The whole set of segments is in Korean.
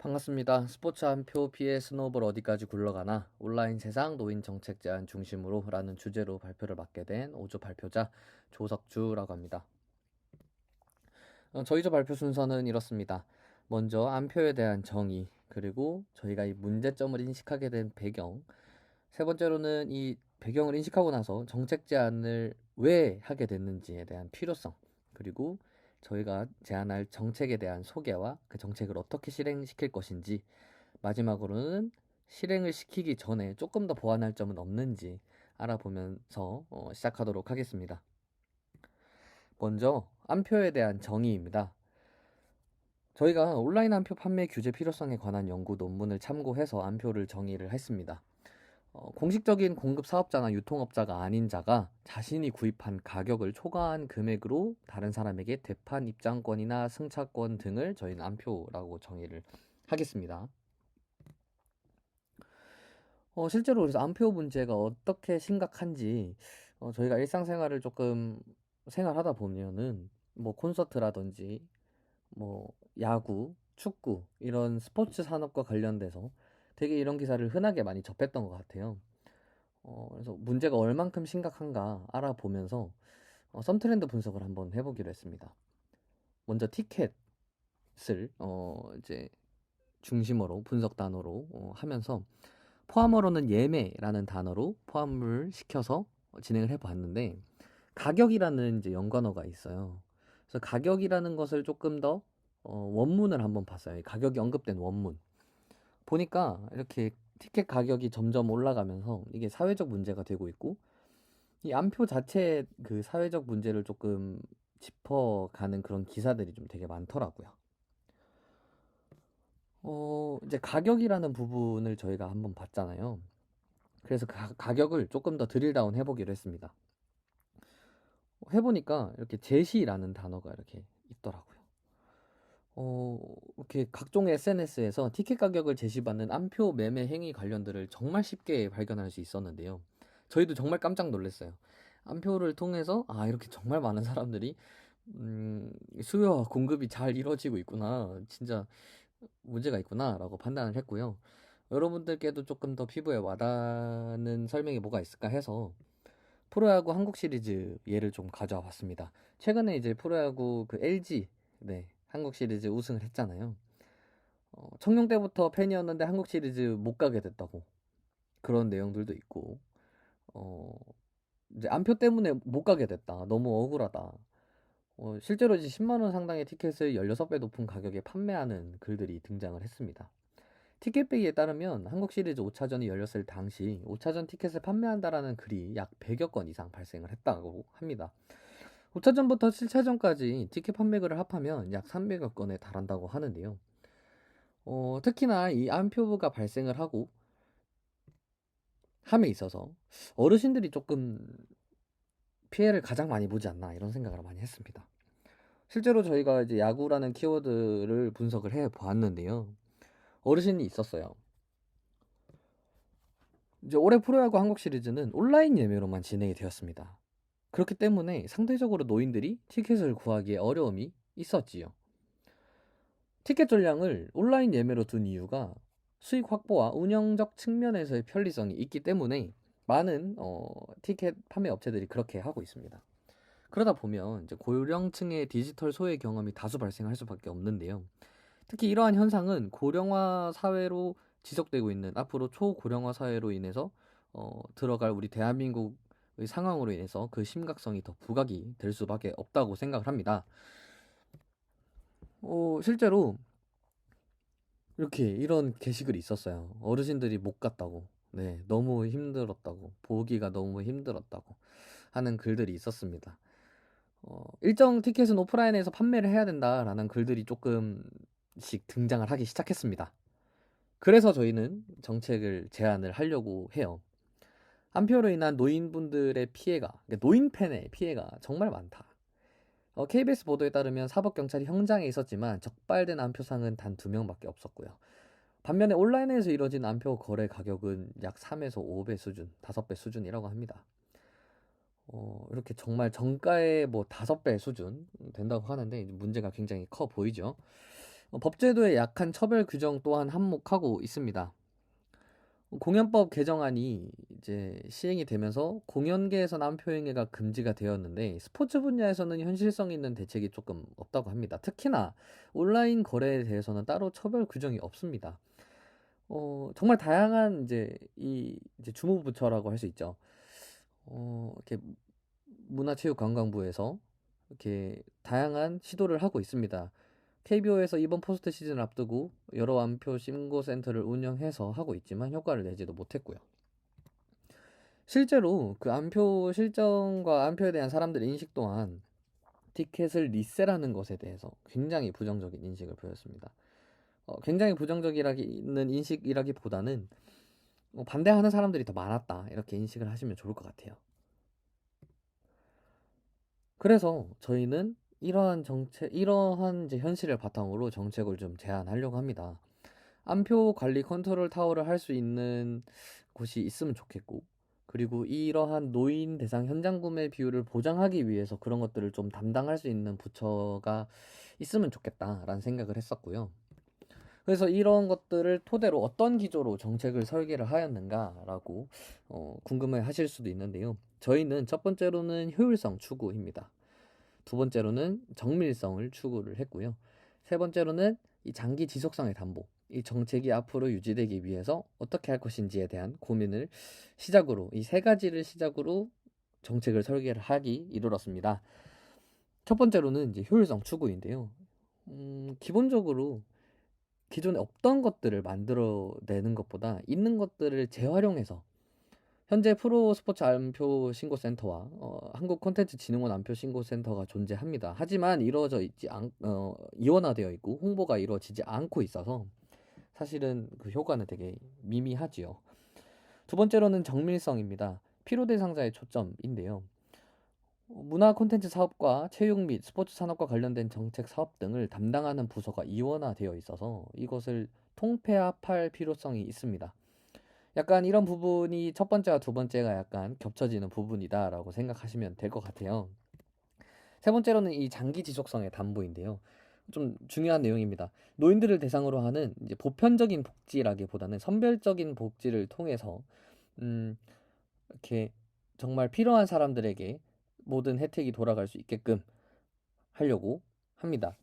반갑습니다. 스포츠 한 표 피해 스노우볼 어디까지 굴러가나 온라인 세상 노인 정책 제안 중심으로 라는 주제로 발표를 맡게 된 5조 발표자 조석주라고 합니다. 저희 조 발표 순서는 이렇습니다. 먼저 안표에 대한 정의, 그리고 저희가 이 문제점을 인식하게 된 배경, 세 번째로는 이 배경을 인식하고 나서 정책 제안을 왜 하게 됐는지에 대한 필요성, 그리고 저희가 제안할 정책에 대한 소개와 그 정책을 어떻게 실행시킬 것인지, 마지막으로는 실행을 시키기 전에 조금 더 보완할 점은 없는지 알아보면서 시작하도록 하겠습니다. 먼저 안표에 대한 정의입니다. 저희가 온라인 안표 판매 규제 필요성에 관한 연구 논문을 참고해서 안표를 정의를 했습니다. 공식적인 공급 사업자나 유통업자가 아닌 자가 자신이 구입한 가격을 초과한 금액으로 다른 사람에게 되판 입장권이나 승차권 등을 저희는 안표라고 정의를 하겠습니다. 실제로 그래서 안표 문제가 어떻게 심각한지 저희가 일상생활을 조금 생활하다 보면은 뭐 콘서트라든지 뭐 야구, 축구 이런 스포츠 산업과 관련돼서 되게 이런 기사를 흔하게 많이 접했던 것 같아요. 그래서 문제가 얼만큼 심각한가 알아보면서 썸트렌드 분석을 한번 해보기로 했습니다. 먼저 티켓을 이제 중심으로 분석 단어로 하면서 포함어로는 예매라는 단어로 포함을 시켜서 진행을 해봤는데 가격이라는 이제 연관어가 있어요. 그래서 가격이라는 것을 조금 더 원문을 한번 봤어요. 가격이 언급된 원문. 보니까 이렇게 티켓 가격이 점점 올라가면서 이게 사회적 문제가 되고 있고 이 안표 자체 그 사회적 문제를 조금 짚어가는 그런 기사들이 좀 되게 많더라고요. 이제 가격이라는 부분을 저희가 한번 봤잖아요. 그래서 가격을 조금 더 드릴다운 해보기로 했습니다. 해보니까 이렇게 제시라는 단어가 이렇게 있더라고요. 이렇게 각종 SNS에서 티켓 가격을 제시받는 안표 매매 행위 관련들을 정말 쉽게 발견할 수 있었는데요. 저희도 정말 깜짝 놀랐어요. 안표를 통해서 이렇게 정말 많은 사람들이 수요와 공급이 잘 이루어지고 있구나. 진짜 문제가 있구나라고 판단을 했고요. 여러분들께도 조금 더 피부에 와닿는 설명이 뭐가 있을까 해서 프로야구 한국 시리즈 예를 좀 가져와 봤습니다. 최근에 이제 프로야구 그 LG 네, 한국 시리즈 우승을 했잖아요. 청룡 때부터 팬이었는데 한국 시리즈 못 가게 됐다고 그런 내용들도 있고 어, 이제 안표 때문에 못 가게 됐다. 너무 억울하다. 실제로 이제 10만 원 상당의 티켓을 16배 높은 가격에 판매하는 글들이 등장을 했습니다. 티켓베이에 따르면 한국 시리즈 5차전이 열렸을 당시 5차전 티켓을 판매한다라는 글이 약 100여 건 이상 발생을 했다고 합니다. 5차전부터 7차전까지 티켓 판매글을 합하면 약 300여 건에 달한다고 하는데요. 특히나 이 안표부가 발생을 하고 함에 있어서 어르신들이 조금 피해를 가장 많이 보지 않나 이런 생각을 많이 했습니다. 실제로 저희가 이제 야구라는 키워드를 분석을 해 보았는데요. 어르신이 있었어요. 이제 올해 프로야구 한국 시리즈는 온라인 예매로만 진행이 되었습니다. 그렇기 때문에 상대적으로 노인들이 티켓을 구하기에 어려움이 있었지요. 티켓 전량을 온라인 예매로 둔 이유가 수익 확보와 운영적 측면에서의 편리성이 있기 때문에 많은 티켓 판매 업체들이 그렇게 하고 있습니다. 그러다 보면 이제 고령층의 디지털 소외 경험이 다수 발생할 수밖에 없는데요. 특히 이러한 현상은 고령화 사회로 지속되고 있는 앞으로 초고령화 사회로 인해서 들어갈 우리 대한민국의 상황으로 인해서 그 심각성이 더 부각이 될 수밖에 없다고 생각을 합니다. 실제로 이렇게 이런 게시글이 있었어요. 어르신들이 못 갔다고. 네, 너무 힘들었다고. 보기가 너무 힘들었다고 하는 글들이 있었습니다. 일정 티켓은 오프라인에서 판매를 해야 된다라는 글들이 조금씩 등장을 하기 시작했습니다. 그래서 저희는 정책을 제안을 하려고 해요. 한표로 인한 노인분들의 피해가, 그러니까 노인 팬의 피해가 정말 많다. KBS 보도에 따르면 사법경찰이 현장에 있었지만 적발된 안표상은 단 2명밖에 없었고요. 반면에 온라인에서 이뤄진 안표 거래 가격은 약 3에서 5배 수준, 5배 수준이라고 합니다. 이렇게 정말 정가의 뭐 5배 수준 된다고 하는데 문제가 굉장히 커 보이죠. 법제도의 약한 처벌 규정 또한 한몫하고 있습니다. 공연법 개정안이 이제 시행이 되면서 공연계에서는 암표행위가 금지가 되었는데 스포츠 분야에서는 현실성 있는 대책이 조금 없다고 합니다. 특히나 온라인 거래에 대해서는 따로 처벌 규정이 없습니다. 정말 다양한 이제 주무부처라고 할 수 있죠. 이렇게 문화체육관광부에서 이렇게 다양한 시도를 하고 있습니다. KBO에서 이번 포스트 시즌을 앞두고 여러 암표 신고센터를 운영해서 하고 있지만 효과를 내지도 못했고요. 실제로 그 암표 실정과 암표에 대한 사람들의 인식 또한 티켓을 리세라는 것에 대해서 굉장히 부정적인 인식을 보였습니다. 굉장히 부정적이라는 인식이라기보다는 반대하는 사람들이 더 많았다 이렇게 인식을 하시면 좋을 것 같아요. 그래서 저희는 이러한 이제 현실을 바탕으로 정책을 좀 제안하려고 합니다. 암표 관리 컨트롤 타워를 할 수 있는 곳이 있으면 좋겠고, 그리고 이러한 노인 대상 현장 구매 비율을 보장하기 위해서 그런 것들을 좀 담당할 수 있는 부처가 있으면 좋겠다라는 생각을 했었고요. 그래서 이런 것들을 토대로 어떤 기조로 정책을 설계를 하였는가라고 궁금해 하실 수도 있는데요. 저희는 첫 번째로는 효율성 추구입니다. 두 번째로는 정밀성을 추구를 했고요. 세 번째로는 이 장기 지속성의 담보, 이 정책이 앞으로 유지되기 위해서 어떻게 할 것인지에 대한 고민을 시작으로, 이 세 가지를 시작으로 정책을 설계를 하기 이르렀습니다. 첫 번째로는 이제 효율성 추구인데요. 기본적으로 기존에 없던 것들을 만들어내는 것보다 있는 것들을 재활용해서 현재 프로스포츠 암표 신고센터와 한국 콘텐츠진흥원 암표 신고센터가 존재합니다. 하지만 이원화되어 있고 홍보가 이루어지지 않고 있어서 사실은 그 효과는 되게 미미하지요. 두 번째로는 정밀성입니다. 필요 대상자의 초점인데요. 문화 콘텐츠 사업과 체육 및 스포츠 산업과 관련된 정책 사업 등을 담당하는 부서가 이원화되어 있어서 이것을 통폐합할 필요성이 있습니다. 약간 이런 부분이 첫 번째와 두 번째가 약간 겹쳐지는 부분이다라고 생각하시면 될 것 같아요. 세 번째로는 이 장기 지속성의 담보인데요. 좀 중요한 내용입니다. 노인들을 대상으로 하는 이제 보편적인 복지라기보다는 선별적인 복지를 통해서 음, 이렇게 정말 필요한 사람들에게 모든 혜택이 돌아갈 수 있게끔 하려고 합니다.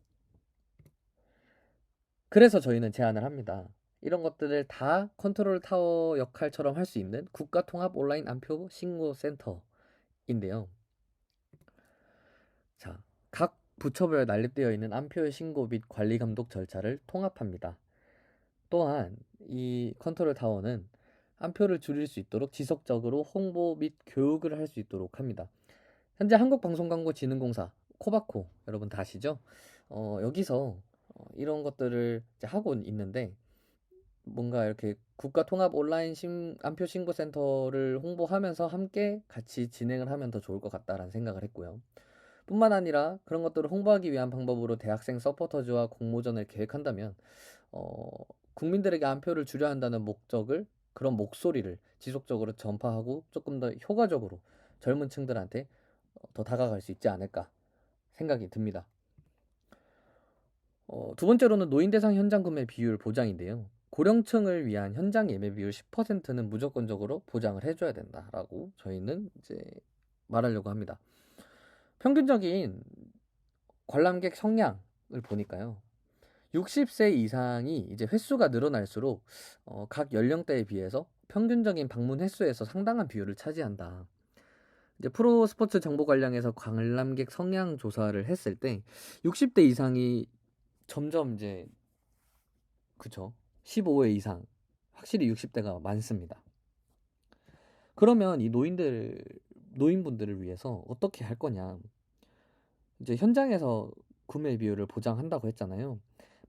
그래서 저희는 제안을 합니다. 이런 것들을 다 컨트롤 타워 역할처럼 할 수 있는 국가 통합 온라인 암표 신고 센터인데요. 자, 각 부처별 난립되어 있는 암표의 신고 및 관리 감독 절차를 통합합니다. 또한 이 컨트롤 타워는 암표를 줄일 수 있도록 지속적으로 홍보 및 교육을 할 수 있도록 합니다. 현재 한국방송광고진흥공사 코바코 여러분 다 아시죠? 여기서 이런 것들을 이제 하고 있는데 뭔가 이렇게 국가 통합 온라인 암표 신고센터를 홍보하면서 함께 같이 진행을 하면 더 좋을 것 같다라는 생각을 했고요. 뿐만 아니라 그런 것들을 홍보하기 위한 방법으로 대학생 서포터즈와 공모전을 계획한다면 어, 국민들에게 암표를 주려 한다는 그런 목소리를 지속적으로 전파하고 조금 더 효과적으로 젊은 층들한테 더 다가갈 수 있지 않을까 생각이 듭니다. 두 번째로는 노인 대상 현장 구매 비율 보장인데요. 고령층을 위한 현장 예매 비율 10%는 무조건적으로 보장을 해줘야 된다라고 저희는 이제 말하려고 합니다. 평균적인 관람객 성량을 보니까요. 60세 이상이 이제 횟수가 늘어날수록 각 연령대에 비해서 평균적인 방문 횟수에서 상당한 비율을 차지한다. 이제 프로 스포츠 정보 관련해서 관람객 성향 조사를 했을 때 60대 이상이 점점 이제 그쵸 15회 이상 확실히 60대가 많습니다. 그러면 이 노인분들을 위해서 어떻게 할 거냐? 이제 현장에서 구매 비율을 보장한다고 했잖아요.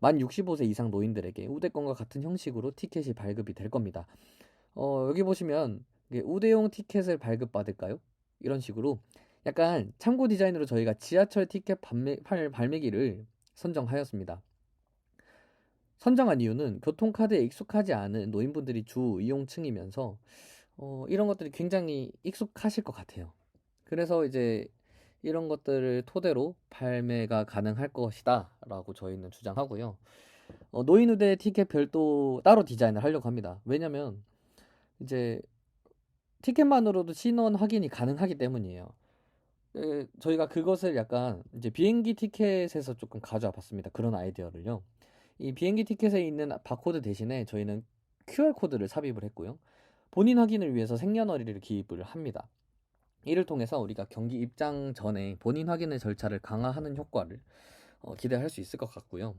만 65세 이상 노인들에게 우대권과 같은 형식으로 티켓이 발급이 될 겁니다. 여기 보시면 이게 우대용 티켓을 발급받을까요? 이런 식으로 약간 참고 디자인으로 저희가 지하철 티켓 발매기를 선정하였습니다. 선정한 이유는 교통카드에 익숙하지 않은 노인분들이 주 이용층이면서 이런 것들이 굉장히 익숙하실 것 같아요. 그래서 이제 이런 것들을 토대로 발매가 가능할 것이다 라고 저희는 주장하고요. 노인우대 티켓 별도 따로 디자인을 하려고 합니다. 왜냐면 이제 티켓만으로도 신원 확인이 가능하기 때문이에요. 저희가 그것을 약간 이제 비행기 티켓에서 조금 가져와 봤습니다. 그런 아이디어를요. 이 비행기 티켓에 있는 바코드 대신에 저희는 QR코드를 삽입을 했고요. 본인 확인을 위해서 생년월일을 기입을 합니다. 이를 통해서 우리가 경기 입장 전에 본인 확인의 절차를 강화하는 효과를 기대할 수 있을 것 같고요.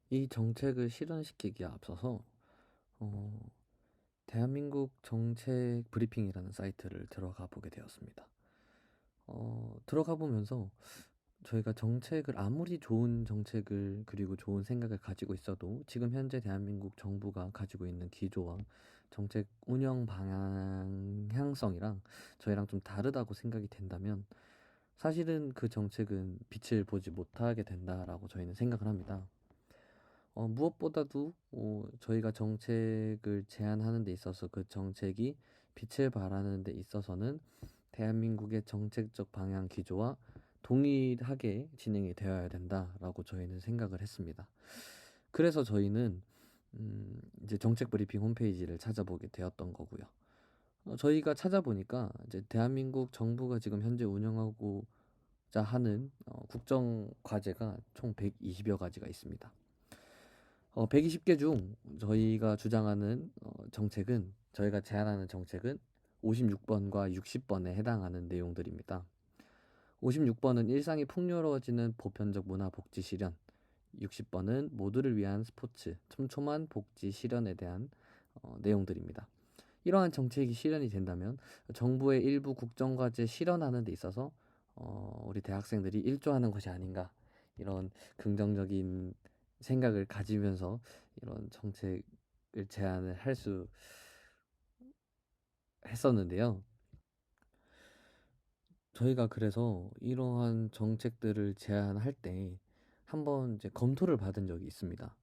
이 정책을 실현시키기에 앞서서 대한민국 정책 브리핑이라는 사이트를 들어가 보게 되었습니다. 들어가 보면서 저희가 정책을 아무리 좋은 정책을 그리고 좋은 생각을 가지고 있어도 지금 현재 대한민국 정부가 가지고 있는 기조와 정책 운영 방향성이랑 저희랑 좀 다르다고 생각이 된다면 사실은 그 정책은 빛을 보지 못하게 된다라고 저희는 생각을 합니다. 무엇보다도 저희가 정책을 제안하는 데 있어서 그 정책이 빛을 발하는 데 있어서는 대한민국의 정책적 방향 기조와 동일하게 진행이 되어야 된다라고 저희는 생각을 했습니다. 그래서 저희는 이제 정책 브리핑 홈페이지를 찾아보게 되었던 거고요. 저희가 찾아보니까 이제 대한민국 정부가 지금 현재 운영하고자 하는 국정 과제가 총 120여 가지가 있습니다. 120개 중 저희가 주장하는 정책은 저희가 제안하는 정책은 56번과 60번에 해당하는 내용들입니다. 56번은 일상이 풍요로워지는 보편적 문화 복지 실현, 60번은 모두를 위한 스포츠, 촘촘한 복지 실현에 대한 내용들입니다. 이러한 정책이 실현이 된다면 정부의 일부 국정과제 실현하는 데 있어서 우리 대학생들이 일조하는 것이 아닌가 이런 긍정적인 생각을 가지면서 이런 정책을 제안을 할 수 했었는데요. 저희가 그래서 이러한 정책들을 제안할 때 한번 이제 검토를 받은 적이 있습니다.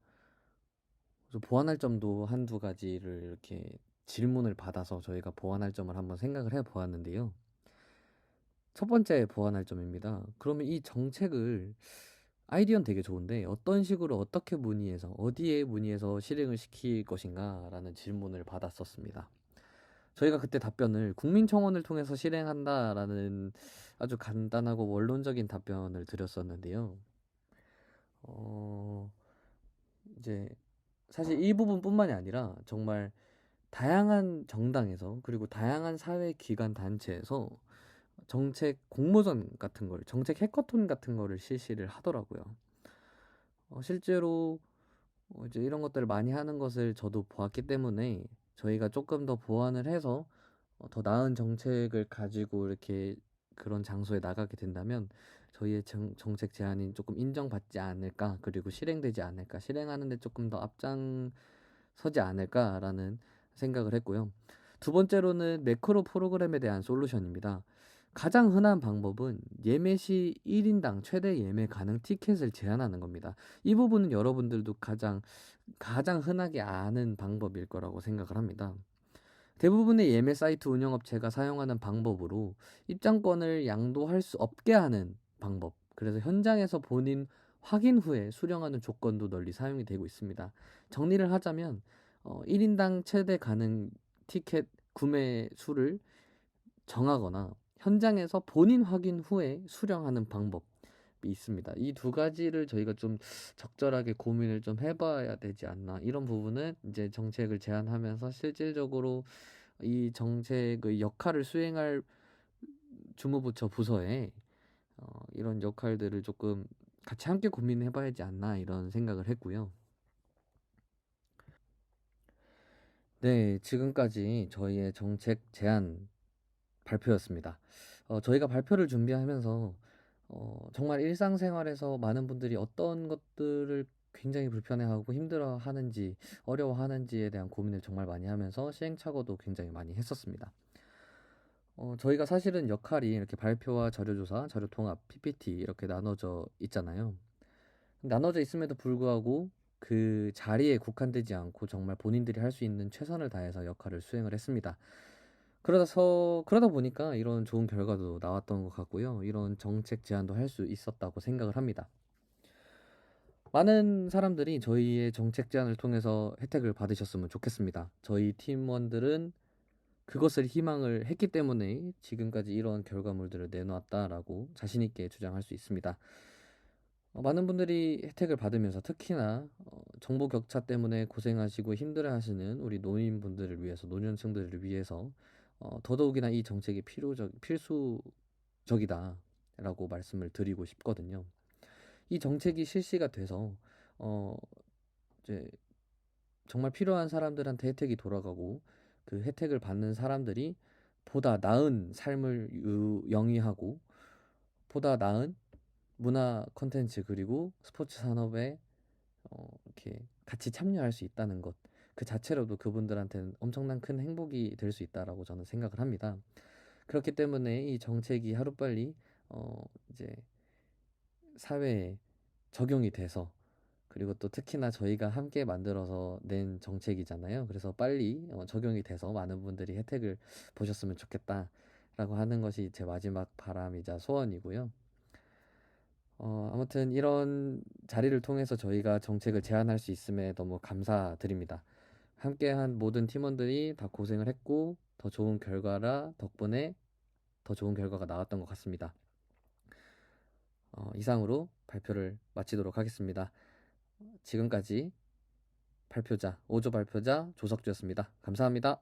그래서 보완할 점도 한두 가지를 이렇게 질문을 받아서 저희가 보완할 점을 한번 생각을 해 보았는데요. 첫 번째 보완할 점입니다. 그러면 이 정책을 아이디어는 되게 좋은데 어떤 식으로 어떻게 문의해서 어디에 문의해서 실행을 시킬 것인가 라는 질문을 받았었습니다. 저희가 그때 답변을 국민청원을 통해서 실행한다라는 아주 간단하고 원론적인 답변을 드렸었는데요. 어, 이제 사실 이 부분뿐만이 아니라 정말 다양한 정당에서 그리고 다양한 사회기관 단체에서 정책 공모전 같은 걸, 정책 해커톤 같은 거를 실시를 하더라고요. 실제로 이제 이런 것들을 많이 하는 것을 저도 보았기 때문에 저희가 조금 더 보완을 해서 더 나은 정책을 가지고 이렇게 그런 장소에 나가게 된다면 저희의 정책 제안이 조금 인정받지 않을까, 그리고 실행되지 않을까, 실행하는데 조금 더 앞장서지 않을까라는 생각을 했고요. 두 번째로는 매크로 프로그램에 대한 솔루션입니다. 가장 흔한 방법은 예매 시 1인당 최대 예매 가능 티켓을 제한하는 겁니다. 이 부분은 여러분들도 가장 흔하게 아는 방법일 거라고 생각을 합니다. 대부분의 예매 사이트 운영업체가 사용하는 방법으로 입장권을 양도할 수 없게 하는 방법. 그래서 현장에서 본인 확인 후에 수령하는 조건도 널리 사용이 되고 있습니다. 정리를 하자면 1인당 최대 가능 티켓 구매 수를 정하거나 현장에서 본인 확인 후에 수령하는 방법이 있습니다. 이 두 가지를 저희가 좀 적절하게 고민을 좀 해봐야 되지 않나. 이런 부분은 이제 정책을 제안하면서 실질적으로 이 정책의 역할을 수행할 주무부처 부서에 이런 역할들을 조금 같이 함께 고민해봐야 하지 않나 이런 생각을 했고요. 네, 지금까지 저희의 정책 제안 발표였습니다. 저희가 발표를 준비하면서 정말 일상생활에서 많은 분들이 어떤 것들을 굉장히 불편해하고 힘들어하는지 어려워하는지에 대한 고민을 정말 많이 하면서 시행착오도 굉장히 많이 했었습니다. 저희가 사실은 역할이 이렇게 발표와 자료조사, 자료통합, PPT 이렇게 나눠져 있잖아요. 나눠져 있음에도 불구하고 그 자리에 국한되지 않고 정말 본인들이 할 수 있는 최선을 다해서 역할을 수행을 했습니다. 그러다 보니까 이런 좋은 결과도 나왔던 것 같고요. 이런 정책 제안도 할 수 있었다고 생각을 합니다. 많은 사람들이 저희의 정책 제안을 통해서 혜택을 받으셨으면 좋겠습니다. 저희 팀원들은 그것을 희망을 했기 때문에 지금까지 이런 결과물들을 내놓았다라고 자신 있게 주장할 수 있습니다. 많은 분들이 혜택을 받으면서 특히나 정보 격차 때문에 고생하시고 힘들어하시는 우리 노인분들을 위해서, 노년층들을 위해서 더더욱이나 이 정책이 필수적이다라고 말씀을 드리고 싶거든요. 이 정책이 실시가 돼서 어, 이제 정말 필요한 사람들한테 혜택이 돌아가고 그 혜택을 받는 사람들이 보다 나은 삶을 영위하고 보다 나은 문화 콘텐츠 그리고 스포츠 산업에 이렇게 같이 참여할 수 있다는 것, 그 자체로도 그분들한테는 엄청난 큰 행복이 될 수 있다라고 저는 생각을 합니다. 그렇기 때문에 이 정책이 하루빨리 이제 사회에 적용이 돼서, 그리고 또 특히나 저희가 함께 만들어서 낸 정책이잖아요. 그래서 빨리 적용이 돼서 많은 분들이 혜택을 보셨으면 좋겠다라고 하는 것이 제 마지막 바람이자 소원이고요. 아무튼 이런 자리를 통해서 저희가 정책을 제안할 수 있음에 너무 감사드립니다. 함께한 모든 팀원들이 다 고생을 했고 더 좋은 결과라 덕분에 더 좋은 결과가 나왔던 것 같습니다. 이상으로 발표를 마치도록 하겠습니다. 지금까지 발표자, 5조 발표자 조석주였습니다. 감사합니다.